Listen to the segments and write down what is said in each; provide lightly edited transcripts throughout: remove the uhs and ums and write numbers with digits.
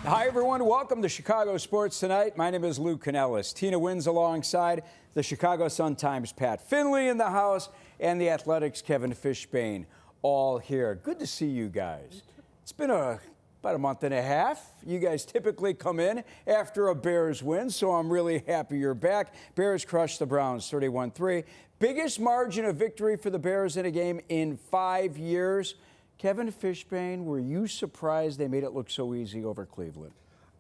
Hi, everyone. Welcome to Chicago Sports Tonight. My name is Lou Canellis. Tina Nguyen's alongside the Chicago Sun-Times' Pat Finley in the house, and the Athletics' Kevin Fishbain, all here. Good to see you guys. It's been about a month and a half. You guys typically come in after a Bears win, so I'm really happy you're back. Bears crushed the Browns 31-3. Biggest margin of victory for the Bears in a game in 5 years. Kevin Fishbain, were you surprised they made it look so easy over Cleveland?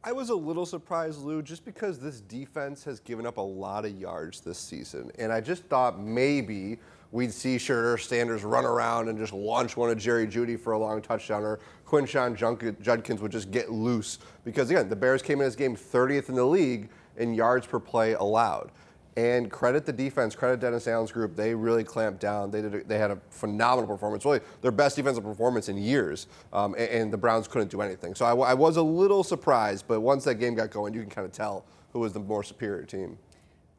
I was a little surprised, Lou, just because this defense has given up a lot of yards this season. And I just thought maybe we'd see Shedeur Sanders run around and just launch one of Jerry Jeudy for a long touchdown, or Quinshon Judkins would just get loose. Because, again, the Bears came in this game 30th in the league in yards per play allowed. And credit the defense, credit Dennis Allen's group. They really clamped down. They had a phenomenal performance, really their best defensive performance in years, and the Browns couldn't do anything. So I was a little surprised, but once that game got going, you can kind of tell who was the more superior team.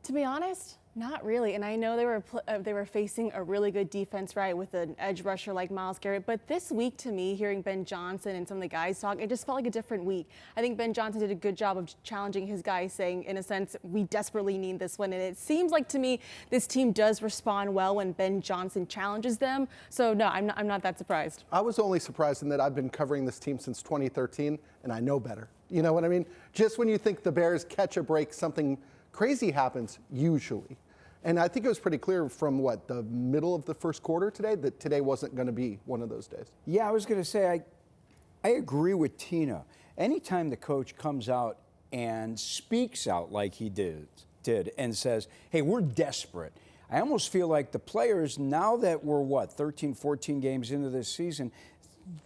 To be honest, not really. And I know they were facing a really good defense, right, with an edge rusher like Myles Garrett. But this week, to me, hearing Ben Johnson and some of the guys talk, it just felt like a different week. I think Ben Johnson did a good job of challenging his guys, saying, in a sense, we desperately need this win. And it seems like, to me, this team does respond well when Ben Johnson challenges them. So, no, I'm not that surprised. I was only surprised in that I've been covering this team since 2013, and I know better. You know what I mean? Just when you think the Bears catch a break, something crazy happens, usually. And I think it was pretty clear from, the middle of the first quarter today, that today wasn't going to be one of those days. Yeah, I was going to say, I agree with Tina. Anytime the coach comes out and speaks out like he did and says, hey, we're desperate, I almost feel like the players, now that we're, 13, 14 games into this season,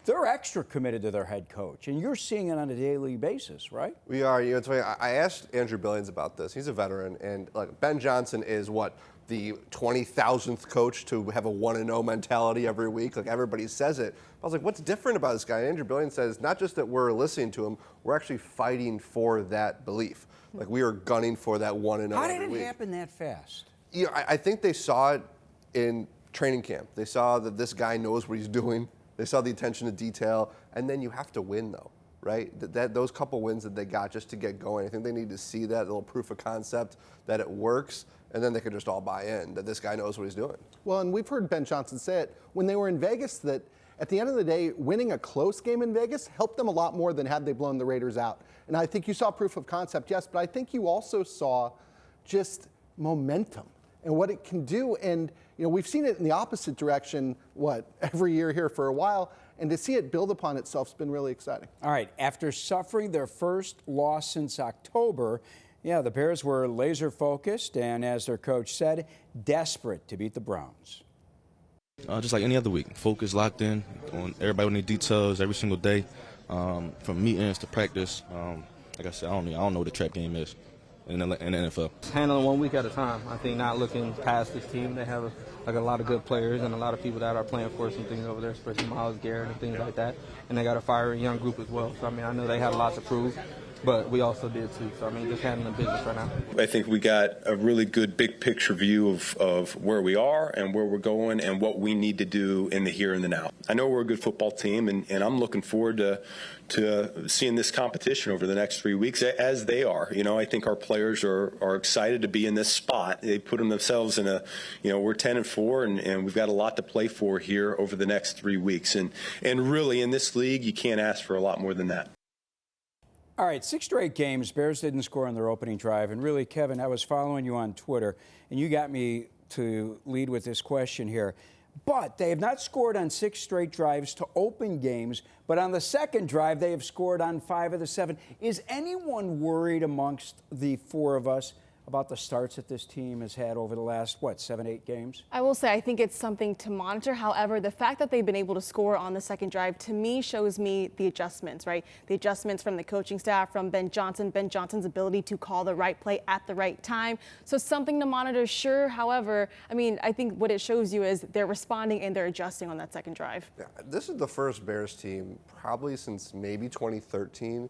they're extra committed to their head coach, and you're seeing it on a daily basis, right? We are. It's funny. I asked Andrew Billings about this. He's a veteran, and Ben Johnson is the 20,000th coach to have a 1-0 mentality every week. Everybody says it. I was like, what's different about this guy? And Andrew Billings says not just that we're listening to him, we're actually fighting for that belief. We are gunning for that 1-0. How did it happen that fast? I think they saw it in training camp. They saw that this guy knows what he's doing. They saw the attention to detail, and then you have to win, though, right? Those couple wins that they got just to get going, I think they need to see that little proof of concept that it works, and then they could just all buy in that this guy knows what he's doing. Well, and we've heard Ben Johnson say it when they were in Vegas, that at the end of the day, winning a close game in Vegas helped them a lot more than had they blown the Raiders out. And I think you saw proof of concept, yes, but I think you also saw just momentum and what it can do. And we've seen it in the opposite direction, every year here for a while, and to see it build upon itself has been really exciting. All right, after suffering their first loss since October, the Bears were laser focused and, as their coach said, desperate to beat the Browns. Just like any other week, focus, locked in on everybody on the details every single day, from meetings to practice. Like I said, I don't know what the trap game is in the NFL. Handling 1 week at a time. I think not looking past this team. They have a lot of good players and a lot of people that are playing for some things over there, especially Myles Garrett and things like that. And they got a fiery young group as well. So, I know they had a lot to prove, but we also did too. So, just handling business right now. I think we got a really good big picture view of where we are and where we're going and what we need to do in the here and the now. I know we're a good football team, and I'm looking forward to seeing this competition over the next 3 weeks, as they are. I think our players are excited to be in this spot. They put themselves in we're 10-4, and we've got a lot to play for here over the next 3 weeks. And really, in this league, you can't ask for a lot more than that. All right, 6 straight games, Bears didn't score on their opening drive. And really, Kevin, I was following you on Twitter, and you got me to lead with this question here. But they have not scored on 6 straight drives to open games, but on the second drive, they have scored on 5 of the 7. Is anyone worried amongst the 4 of us about the starts that this team has had over the last, 7, 8 games? I will say I think it's something to monitor. However, the fact that they've been able to score on the second drive, to me, shows me the adjustments, right? The adjustments from the coaching staff, from Ben Johnson's ability to call the right play at the right time. So something to monitor, sure. However, I think what it shows you is they're responding and they're adjusting on that second drive. Yeah, this is the first Bears team probably since maybe 2013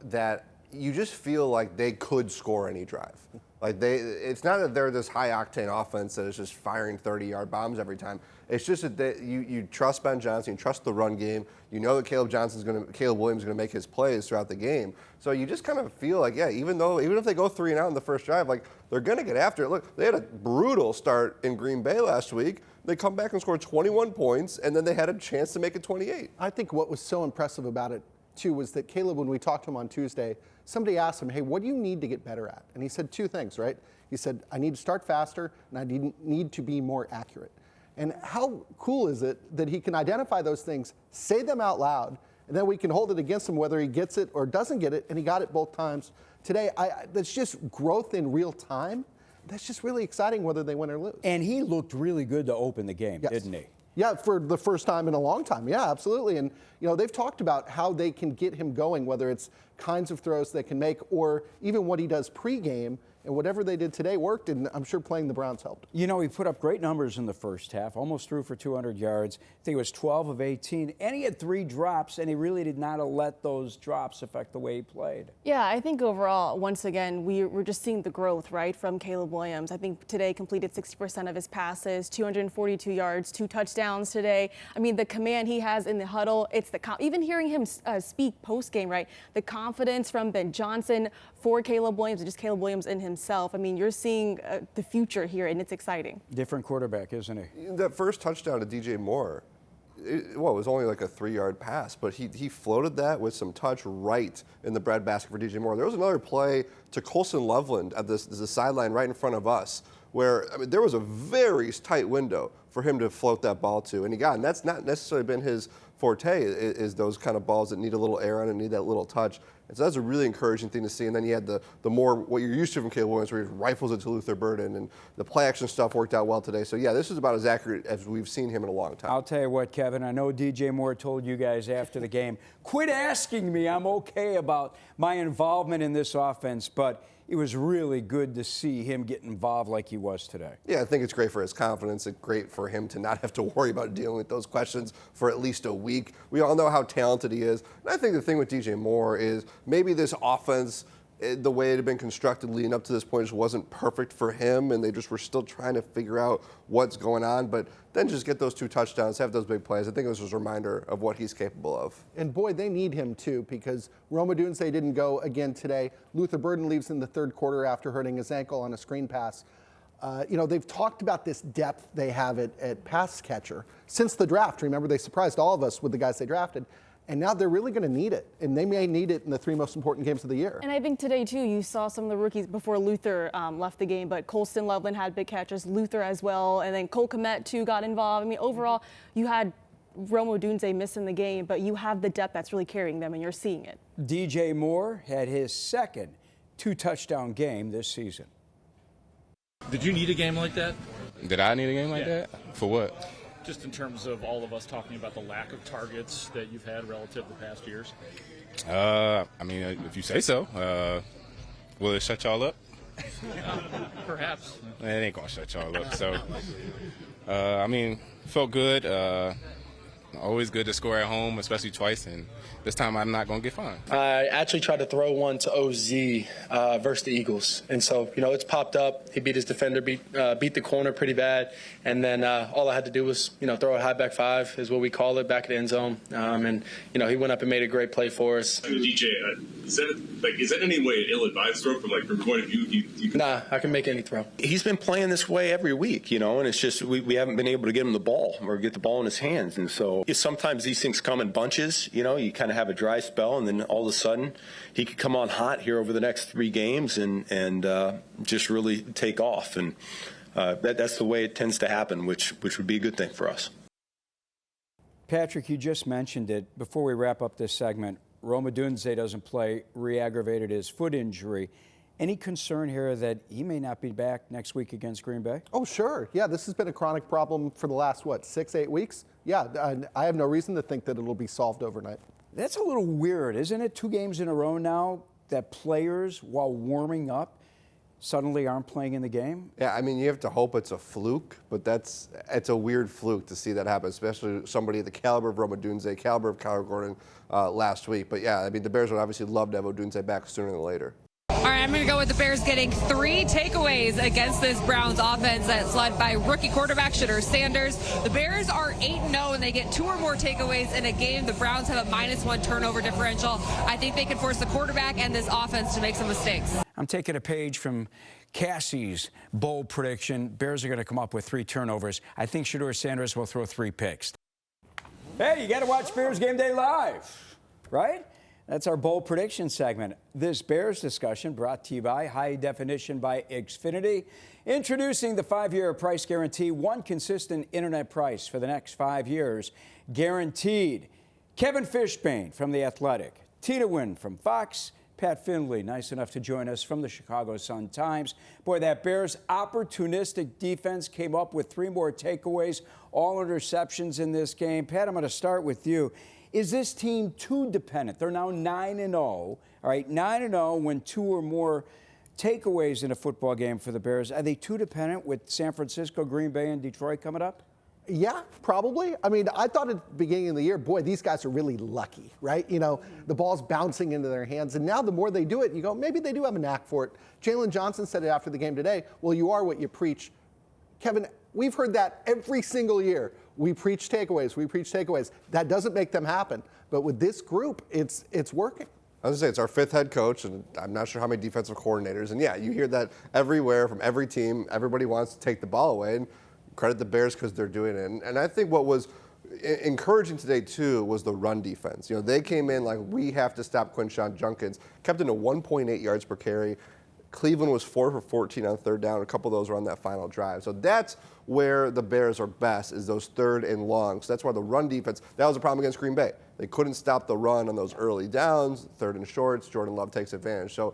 that you just feel like they could score any drive. Like it's not that they're this high-octane offense that is just firing 30-yard bombs every time. It's just that you trust Ben Johnson, you trust the run game. You know that Caleb Williams is going to make his plays throughout the game. So you just kind of feel like, yeah, even if they go 3 and out in the first drive, like they're going to get after it. Look, they had a brutal start in Green Bay last week. They come back and score 21 points, and then they had a chance to make it 28. I think what was so impressive about it, too, was that Caleb, when we talked to him on Tuesday, somebody asked him, hey, what do you need to get better at? And he said 2 things, right? He said, I need to start faster, and I need to be more accurate. And how cool is it that he can identify those things, say them out loud, and then we can hold it against him whether he gets it or doesn't get it, and he got it both times today. That's just growth in real time. That's just really exciting whether they win or lose. And he looked really good to open the game, didn't he? Yeah, for the first time in a long time. Yeah, absolutely. And, they've talked about how they can get him going, whether it's kinds of throws they can make or even what he does pregame. And whatever they did today worked, and I'm sure playing the Browns helped. He put up great numbers in the first half, almost threw for 200 yards. I think it was 12 of 18, and he had 3 drops, and he really did not let those drops affect the way he played. Yeah, I think overall, once again, we're just seeing the growth, right, from Caleb Williams. I think today completed 60% of his passes, 242 yards, 2 touchdowns today. I mean, the command he has in the huddle, it's even hearing him speak post-game, right, the confidence from Ben Johnson for Caleb Williams, and just Caleb Williams in himself. I mean, you're seeing the future here, and it's exciting. Different quarterback, isn't he? That first touchdown to DJ Moore, it was only like a 3-yard pass, but he floated that with some touch right in the breadbasket for DJ Moore. There was another play to Colson Loveland at the sideline right in front of us where there was a very tight window for him to float that ball to, and he got it. And that's not necessarily been his forte, is those kind of balls that need a little air on and need that little touch. And so that's a really encouraging thing to see. And then you had the more what you're used to from Caleb Williams, where he rifles it to Luther Burden, and the play action stuff worked out well today. So yeah, this is about as accurate as we've seen him in a long time. I'll tell you what, Kevin, I know DJ Moore told you guys after the game, quit asking me. I'm okay about my involvement in this offense, but it was really good to see him get involved like he was today. Yeah, I think it's great for his confidence. It's great for him to not have to worry about dealing with those questions for at least a week. We all know how talented he is. And I think the thing with DJ Moore is maybe this offense, the way it had been constructed leading up to this point, just wasn't perfect for him, and they just were still trying to figure out what's going on. But then just get those 2 touchdowns, have those big plays. I think this was a reminder of what he's capable of. And boy, they need him too, because Rome Odunze didn't go again today. Luther Burden leaves in the 3rd quarter after hurting his ankle on a screen pass. They've talked about this depth they have at pass catcher since the draft. Remember, they surprised all of us with the guys they drafted. And now they're really going to need it, and they may need it in the 3 most important games of the year. And I think today, too, you saw some of the rookies before Luther left the game, but Colston Loveland had big catches, Luther as well, and then Cole Kmet, too, got involved. I mean, overall, you had Rome Odunze missing the game, but you have the depth that's really carrying them, and you're seeing it. DJ Moore had his 2nd 2-touchdown game this season. Did you need a game like that? Did I need a game like that? For what? Just in terms of all of us talking about the lack of targets that you've had relative to the past years? If you say so. Will it shut y'all up? Perhaps. It ain't going to shut y'all up. So, felt good. Always good to score at home, especially twice, and this time I'm not going to get fined. I actually tried to throw one to OZ versus the Eagles, and so, it's popped up. He beat his defender, beat the corner pretty bad, and then all I had to do was, throw a high back 5 is what we call it, back at the end zone, and, he went up and made a great play for us. DJ, is that any way an ill-advised throw from your point of view? Nah, I can make any throw. He's been playing this way every week, and it's just we haven't been able to get him the ball or get the ball in his hands, and so sometimes these things come in bunches. You kind of have a dry spell, and then all of a sudden he could come on hot here over the next 3 games and just really take off, and that's the way it tends to happen, which would be a good thing for us. Patrick, you just mentioned it. Before we wrap up this segment, Rome Odunze doesn't play, re-aggravated his foot injury. Any concern here that he may not be back next week against Green Bay? Oh, sure. Yeah, this has been a chronic problem for the last, 6-8 weeks? Yeah, I have no reason to think that it'll be solved overnight. That's a little weird, isn't it? 2 games in a row now that players, while warming up, suddenly aren't playing in the game? Yeah, I mean, you have to hope it's a fluke, but it's a weird fluke to see that happen, especially somebody at the caliber of Rome Odunze, caliber of Kyler Gordon last week. But yeah, I mean, the Bears would obviously love to have Odunze back sooner than later. All right, I'm going to go with the Bears getting 3 takeaways against this Browns offense that's led by rookie quarterback Shedeur Sanders. The Bears are 8-0 and they get 2 or more takeaways in a game. The Browns have a -1 turnover differential. I think they can force the quarterback and this offense to make some mistakes. I'm taking a page from Cassie's bold prediction. Bears are going to come up with 3 turnovers. I think Shedeur Sanders will throw 3 picks. Hey, you got to watch Bears Game Day live, right? That's our bold prediction segment. This Bears discussion brought to you by High Definition by Xfinity. Introducing the 5-year price guarantee, one consistent internet price for the next 5 years, guaranteed. Kevin Fishbain from The Athletic, Tina Nguyen from Fox, Pat Finley, nice enough to join us from the Chicago Sun-Times. Boy, that Bears opportunistic defense came up with 3 more takeaways, all interceptions in this game. Pat, I'm going to start with you. Is this team too dependent? They're now 9-0, all right, 9-0 when 2 or more takeaways in a football game for the Bears. Are they too dependent with San Francisco, Green Bay, and Detroit coming up? Yeah, probably. I mean, I thought at the beginning of the year, boy, these guys are really lucky, right? You know, the ball's bouncing into their hands. And now the more they do it, you go, maybe they do have a knack for it. Jalen Johnson said it after the game today. Well, you are what you preach. Kevin, we've heard that every single year. We preach takeaways. We preach takeaways. That doesn't make them happen. But with this group, it's working. I was going to say, it's our 5th head coach, and I'm not sure how many defensive coordinators. And yeah, you hear that everywhere from every team. Everybody wants to take the ball away. And credit the Bears because they're doing it. And I think what was encouraging today, too, was the run defense. You know, they came in like, we have to stop Quinshon Judkins. Kept it to 1.8 yards per carry. Cleveland was 4 for 14 on 3rd down. A couple of those were on that final drive. So that's where the Bears are best, is those 3rd and longs. So that's why the run defense, that was a problem against Green Bay. They couldn't stop the run on those early downs, 3rd and shorts. Jordan Love takes advantage. So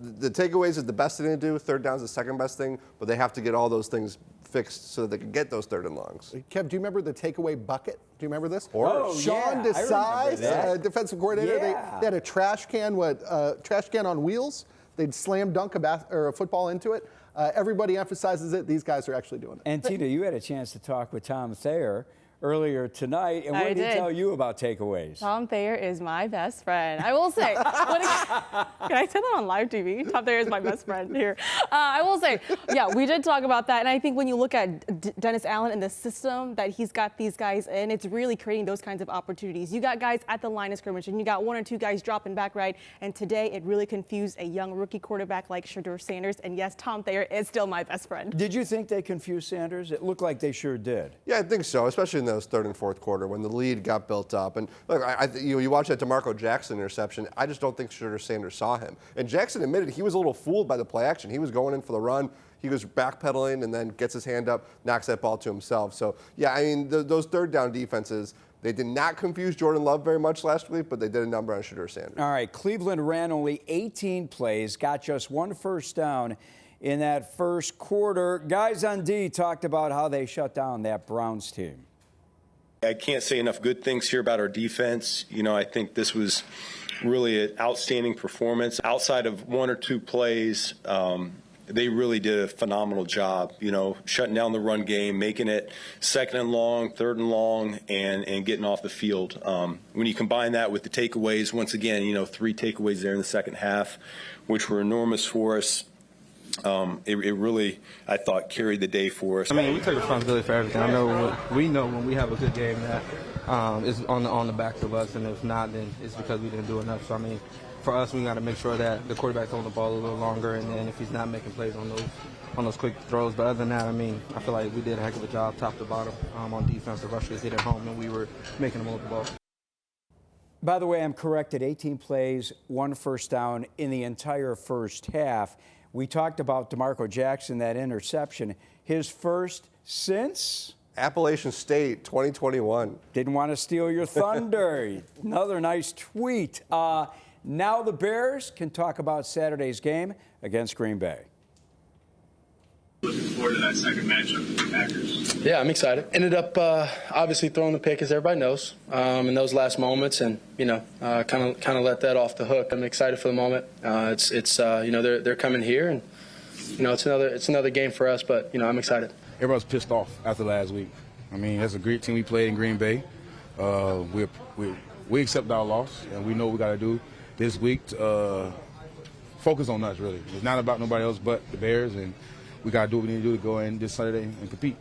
the takeaways is the best thing to do. 3rd down is the second best thing, but they have to get all those things fixed so that they can get those 3rd and longs. Kev, do you remember the takeaway bucket? Do you remember this? Oh, Sean yeah, Desai, defensive coordinator. Yeah. They had a trash can on wheels. They'd slam dunk a football into it. Everybody emphasizes it. These guys are actually doing it. And Tina, you had a chance to talk with Tom Thayer earlier tonight. And what did he tell you about takeaways? Tom Thayer is my best friend. I will say, can I say that on live TV? Tom Thayer is my best friend here. I will say, yeah, we did talk about that. And I think when you look at Dennis Allen and the system that he's got these guys in, it's really creating those kinds of opportunities. You got guys at the line of scrimmage, and you got 1 or 2 guys dropping back right. And today, it really confused a young rookie quarterback like Shedeur Sanders. And yes, Tom Thayer is still my best friend. Did you think they confused Sanders? It looked like they sure did. Yeah, I think so, especially in those 3rd and 4th quarter when the lead got built up. And look, you watch that DeMarco Jackson interception. I just don't think Shedeur Sanders saw him. And Jackson admitted he was a little fooled by the play action. He was going in for the run. He was backpedaling and then gets his hand up, knocks that ball to himself. So, yeah, I mean, those 3rd down defenses, they did not confuse Jordan Love very much last week, but they did a number on Shedeur Sanders. All right, Cleveland ran only 18 plays, got just 1 first down in that first quarter. Guys on D talked about how they shut down that Browns team. I can't say enough good things here about our defense. You know, I think this was really an outstanding performance. Outside of 1 or 2 plays, they really did a phenomenal job, you know, shutting down the run game, making it 2nd and long, 3rd and long, and getting off the field. When you combine that with the takeaways, once again, you know, 3 takeaways there in the second half, which were enormous for us. It really, I thought, carried the day for us. I mean, we take responsibility for everything. We know when we have a good game that is on the backs of us, and if not, then it's because we didn't do enough. So, I mean, for us, we got to make sure that the quarterback's on the ball a little longer, and then if he's not making plays on those quick throws. But other than that, I mean, I feel like we did a heck of a job top to bottom on defense. The rushers hit at home, and we were making them move the ball. By the way, I'm corrected. 18 plays, 1 first down in the entire first half. We talked about DeMarco Jackson, that interception. His first since? Appalachian State, 2021. Didn't want to steal your thunder. Another nice tweet. Now the Bears can talk about Saturday's game against Green Bay. Looking forward to that second matchup with the Packers. Yeah, I'm excited. Ended up obviously throwing the pick, as everybody knows, in those last moments, and kind of let that off the hook. I'm excited for the moment. It's you know, they're coming here, and it's another game for us, but I'm excited. Everybody's pissed off after last week. I mean, that's a great team we played in Green Bay. We accept our loss, and we know what we got to do this week to focus on us, really. It's not about nobody else but the Bears, and we got to do what we need to do to go in this Saturday and compete.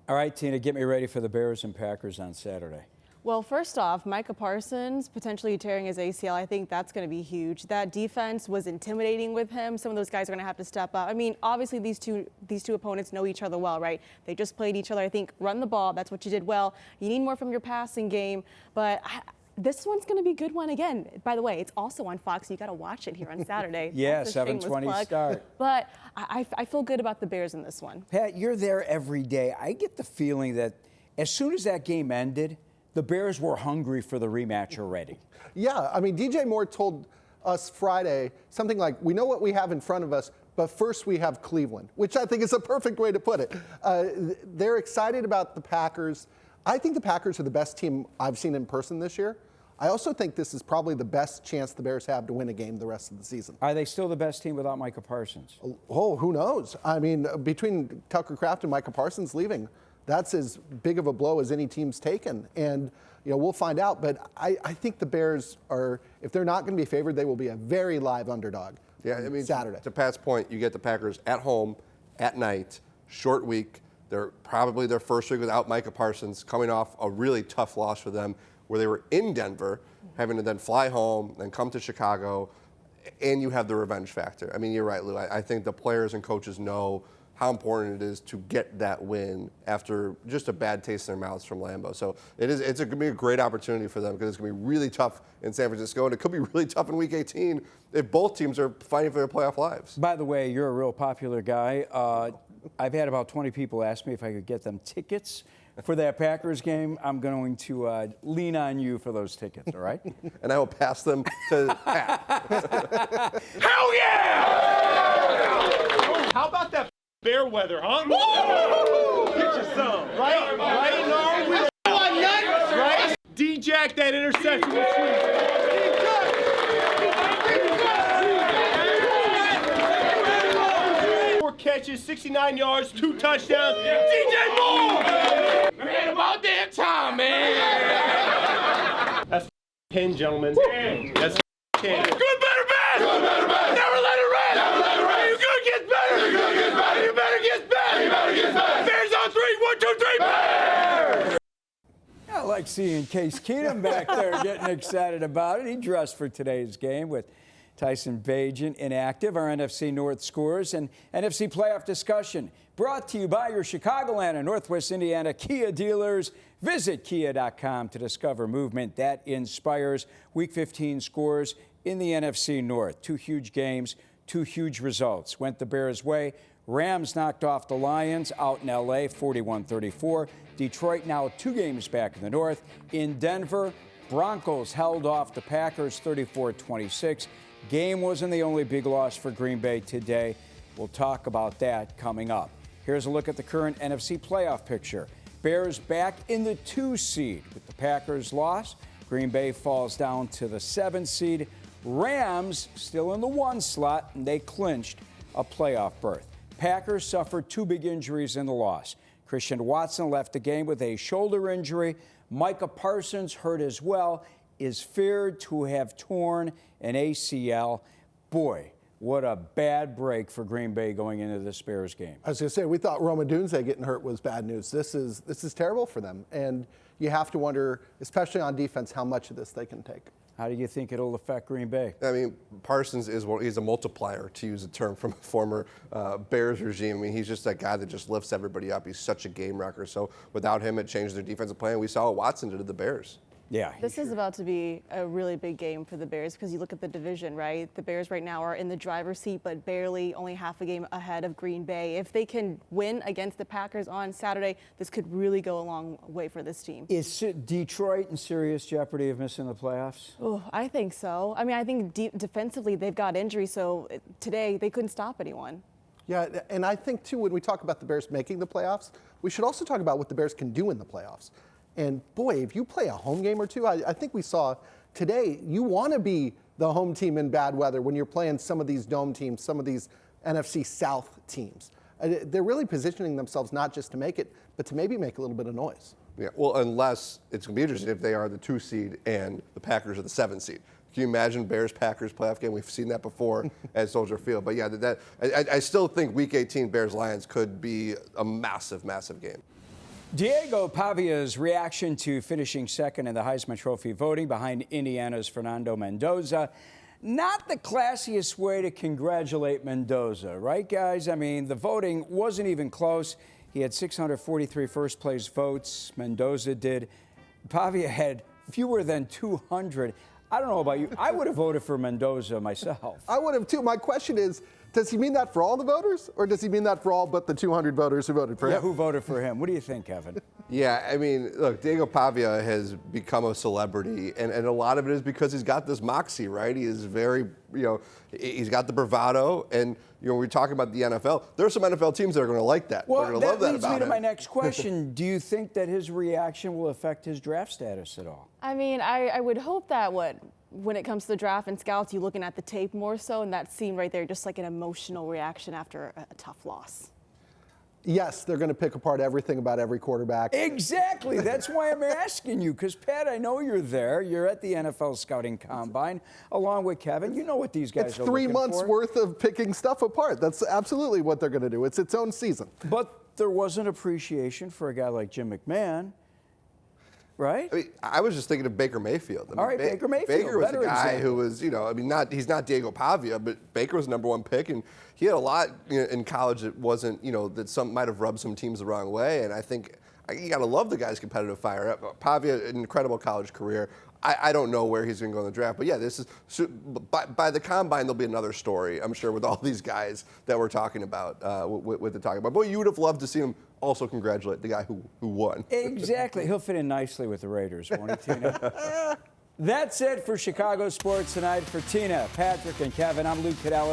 All right, Tina, get me ready for the Bears and Packers on Saturday. Well, first off, Micah Parsons potentially tearing his ACL. I think that's going to be huge. That defense was intimidating with him. Some of those guys are going to have to step up. I mean, obviously these two opponents know each other well, right? They just played each other. I think run the ball. That's what you did well. You need more from your passing game, but this one's going to be a good one again. By the way, it's also on Fox. You got to watch it here on Saturday. Yeah, 7:20 start. But I feel good about the Bears in this one. Pat, you're there every day. I get the feeling that as soon as that game ended, the Bears were hungry for the rematch already. Yeah, I mean, DJ Moore told us Friday something like, we know what we have in front of us, but first we have Cleveland, which I think is a perfect way to put it. They're excited about the Packers. I think the Packers are the best team I've seen in person this year. I also think this is probably the best chance the Bears have to win a game the rest of the season. Are they still the best team without Micah Parsons? Oh, who knows? I mean, between Tucker Kraft and Micah Parsons leaving, that's as big of a blow as any team's taken. And, we'll find out. But I think the Bears are, if they're not going to be favored, they will be a very live underdog. Yeah, I mean, Saturday. To Pat's point, you get the Packers at home, at night, short week. They're probably their first week without Micah Parsons, coming off a really tough loss for them where they were in Denver, having to then fly home, then come to Chicago, and you have the revenge factor. I mean, you're right, Lou. I think the players and coaches know how important it is to get that win after just a bad taste in their mouths from Lambeau. So it's going to be a great opportunity for them because it's going to be really tough in San Francisco, and it could be really tough in Week 18 if both teams are fighting for their playoff lives. By the way, you're a real popular guy. I've had about 20 people ask me if I could get them tickets for that Packers game. I'm going to lean on you for those tickets, all right? And I will pass them to Pat. Hell yeah! How about that bear weather, huh? Woo! Get your some. Right? Right? Right? D-Jack that interception was sweet. 4 catches, 69 yards, 2 touchdowns. DJ Moore! Man, about damn time, man! That's 10, gentlemen. That's 10. Good, better, bad! Good, better, bad! Never let it rest! Never let it rest! You good gets better! You good gets better! You better get better! You better get better! Bears on 3, 1, 2, 3, Bears! I like seeing Case Keenum back there getting excited about it. He dressed for today's game with Tyson Bagent inactive. Our NFC North scores and NFC playoff discussion brought to you by your Chicagoland and Northwest Indiana Kia dealers. Visit kia.com to discover movement that inspires. Week 15 scores in the NFC North. 2 huge games, 2 huge results. Went the Bears' way. Rams knocked off the Lions out in L.A. 41-34. Detroit now 2 games back in the North. In Denver, Broncos held off the Packers 34-26. Game wasn't the only big loss for Green Bay today. We'll talk about that coming up. Here's a look at the current NFC playoff picture. Bears back in the 2 seed with the Packers loss. Green Bay falls down to the 7 seed. Rams still in the 1 slot, and they clinched a playoff berth. Packers suffered 2 big injuries in the loss. Christian Watson left the game with a shoulder injury. Micah Parsons, hurt as well, is feared to have torn an ACL. Boy, what a bad break for Green Bay going into this Bears game. I was going to say, we thought Roma Dunze getting hurt was bad news. This is terrible for them. And you have to wonder, especially on defense, how much of this they can take. How do you think it'll affect Green Bay? I mean, Parsons he's a multiplier, to use a term from a former Bears regime. I mean, he's just that guy that just lifts everybody up. He's such a game wrecker. So without him, it changed their defensive plan. We saw what Watson did to the Bears. Yeah. This is about to be a really big game for the Bears because you look at the division, right? The Bears right now are in the driver's seat, but barely only half a game ahead of Green Bay. If they can win against the Packers on Saturday, this could really go a long way for this team. Is Detroit in serious jeopardy of missing the playoffs? Oh, I think so. I mean, I think defensively they've got injuries, so today they couldn't stop anyone. Yeah, and I think, too, when we talk about the Bears making the playoffs, we should also talk about what the Bears can do in the playoffs. And, boy, if you play a home game or two, I think we saw today, you want to be the home team in bad weather when you're playing some of these dome teams, some of these NFC South teams. They're really positioning themselves not just to make it, but to maybe make a little bit of noise. Yeah, well, unless it's going to be interesting if they are the 2 seed and the Packers are the 7 seed. Can you imagine Bears-Packers playoff game? We've seen that before at Soldier Field. But yeah, I still think Week 18 Bears-Lions could be a massive, massive game. Diego Pavia's reaction to finishing second in the Heisman Trophy voting behind Indiana's Fernando Mendoza. Not the classiest way to congratulate Mendoza, right, guys? I mean, the voting wasn't even close. He had 643 first-place votes. Mendoza did. Pavia had fewer than 200. I don't know about you. I would have voted for Mendoza myself. I would have, too. My question is, does he mean that for all the voters, or does he mean that for all but the 200 voters who voted for him? Yeah, who voted for him? What do you think, Kevin? Yeah, I mean, look, Diego Pavia has become a celebrity, and a lot of it is because he's got this moxie, right? He is very, he's got the bravado, and, we're talking about the NFL. There are some NFL teams that are going to like that. Well, They're going to love that leads about me to him. my next question. Do you think that his reaction will affect his draft status at all? I mean, I would hope that when it comes to the draft and scouts, you're looking at the tape more so, and that scene right there, just like an emotional reaction after a tough loss. Yes, they're going to pick apart everything about every quarterback. Exactly. That's why I'm asking you, because, Pat, I know you're there. You're at the NFL Scouting Combine, along with Kevin. You know what these guys it's are 3 looking months for. worth of picking stuff apart. That's absolutely what they're going to do. It's its own season. But there was an appreciation for a guy like Jim McMahon, right? I mean, I was just thinking of Baker Mayfield. I mean, All right, Baker Mayfield. Baker was better the guy example. who was, he's not Diego Pavia, but Baker was the #1 pick, and he had a lot in college that wasn't, that some might have rubbed some teams the wrong way, and I think you got to love the guy's competitive fire. Pavia, an incredible college career. I don't know where he's going to go in the draft, but yeah, this is by the combine there'll be another story, I'm sure, with all these guys that we're talking about with the talking about. But you would have loved to see him also congratulate the guy who won. Exactly. He'll fit in nicely with the Raiders, won't he, Tina? That's it for Chicago Sports Tonight. For Tina, Patrick, and Kevin, I'm Luke Cadell.